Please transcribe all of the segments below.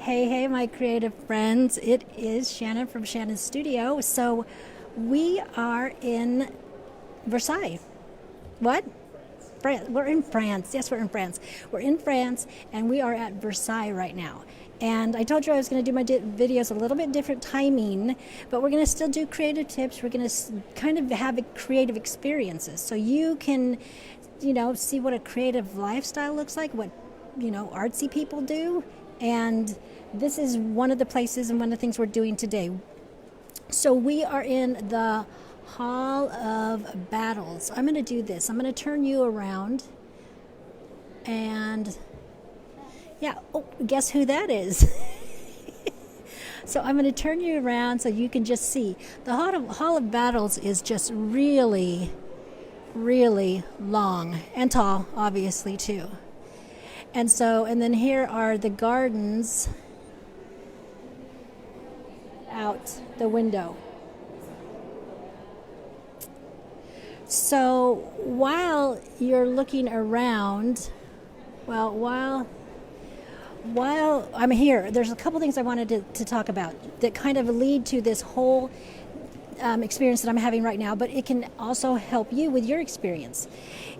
Hey, my creative friends. It is Shannon from Shannon's studio. So we are in Versailles. What? France. We're in France. Yes, we're in France. We're in France, and we are at Versailles right now. And I told you I was going to do my videos a little bit different timing, but we're going to still do creative tips. We're going to kind of have creative experiences. So you can, see what a creative lifestyle looks like, what, artsy people do. And this is one of the places and one of the things we're doing today. So we are in the Hall of Battles. I'm going to do this. I'm going to turn you around. And guess who that is? So I'm going to turn you around so you can just see. The Hall of Battles is just really, really long and tall, obviously, too. And then here are the gardens out the window. So while you're looking around, while I'm here, there's a couple things I wanted to talk about that kind of lead to this whole experience that I'm having right now, but it can also help you with your experience,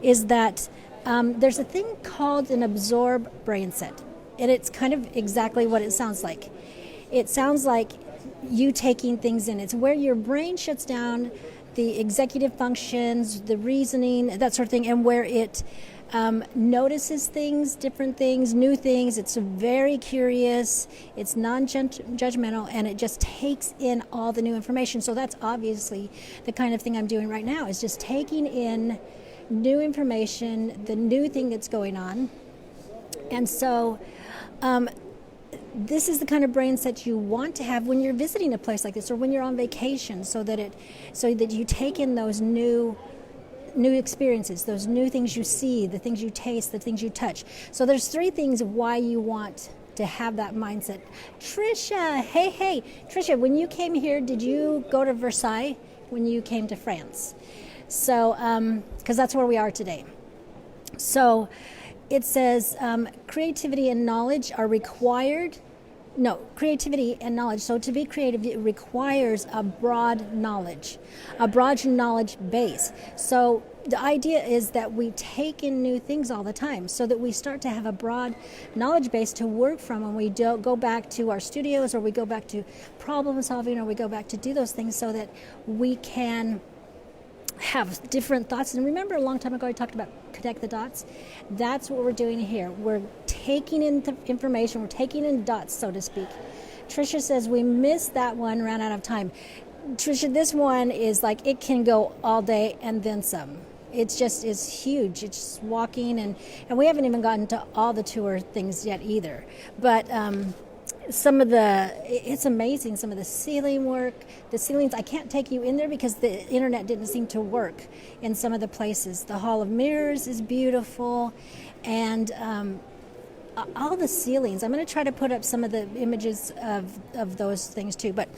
is that there's a thing called an absorb Brainset, and it's kind of exactly what it sounds like. It sounds like you taking things in. It's where your brain shuts down, the executive functions, the reasoning, that sort of thing, and where it notices things, different things, new things. It's very curious, it's non-judgmental, and it just takes in all the new information. So that's obviously the kind of thing I'm doing right now, is just taking in new information, the new thing that's going on. And so this is the kind of brain set you want to have when you're visiting a place like this or when you're on vacation, so that you take in those new experiences, those new things you see, the things you taste, the things you touch. So there's 3 things why you want to have that mindset. Trisha, hey, Trisha, when you came here, did you go to Versailles when you came to France? So, because that's where we are today. So it says creativity and knowledge are required. No, creativity and knowledge. So to be creative, it requires a broad knowledge base. So the idea is that we take in new things all the time, so that we start to have a broad knowledge base to work from when we don't go back to our studios, or we go back to problem solving, or we go back to do those things, so that we can have different thoughts. And remember, a long time ago I talked about connect the dots. That's what we're doing here. We're taking in information, we're taking in dots, so to speak. Trisha says we missed that one, ran out of time. Trisha, this one is like, it can go all day and then some. It's huge. It's just walking, and we haven't even gotten to all the tour things yet either. But it's amazing, some of the ceiling work. The ceilings, I can't take you in there because the internet didn't seem to work in some of the places. The Hall of Mirrors is beautiful, and all the ceilings. I'm going to try to put up some of the images of those things too. But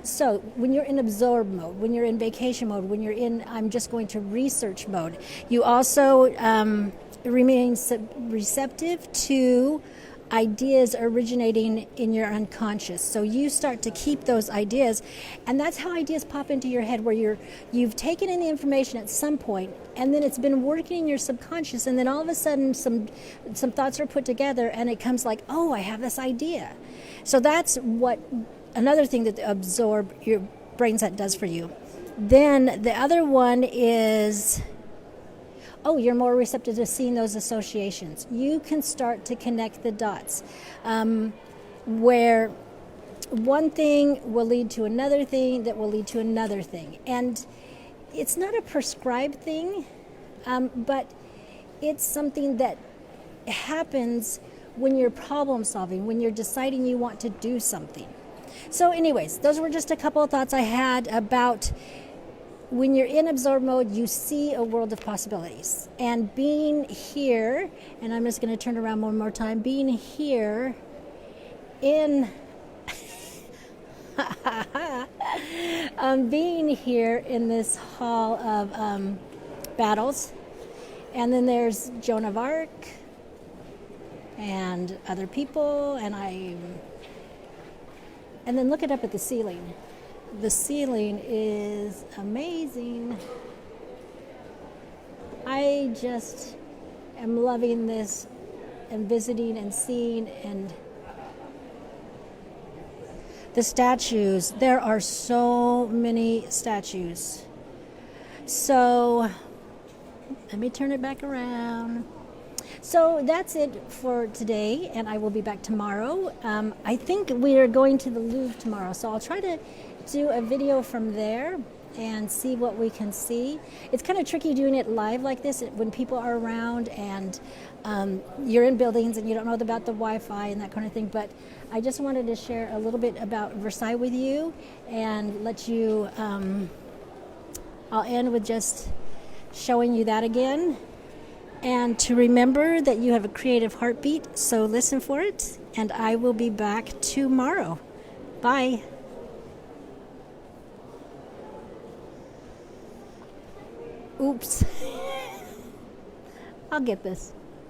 so when you're in absorb mode, when you're in vacation mode, when you're in I'm just going to research mode, you also remain receptive to ideas originating in your unconscious. So you start to keep those ideas, and that's how ideas pop into your head, where you've taken in the information at some point, and then it's been working in your subconscious, and then all of a sudden some thoughts are put together, and it comes like, oh, I have this idea. So that's what another thing that the absorb your brain set does for you. Then the other one is, you're more receptive to seeing those associations. You can start to connect the dots, where one thing will lead to another thing that will lead to another thing. And it's not a prescribed thing, but it's something that happens when you're problem solving, when you're deciding you want to do something. So anyways, those were just a couple of thoughts I had about when you're in absorb mode, you see a world of possibilities. And being here, and I'm just going to turn around one more time, being here in being here in this hall of battles. And then there's Joan of Arc and other people, and And then look it up at the ceiling. The ceiling is amazing. I just am loving this and visiting and seeing, and the statues. There are so many statues. So let me turn it back around. So that's it for today, and I will be back tomorrow. I think we are going to the Louvre tomorrow, so I'll try to do a video from there and see what we can see. It's kind of tricky doing it live like this when people are around and you're in buildings and you don't know about the Wi-Fi and that kind of thing, but I just wanted to share a little bit about Versailles with you and let you, I'll end with just showing you that again. And to remember that you have a creative heartbeat, so listen for it, and I will be back tomorrow. Bye. Oops. I'll get this.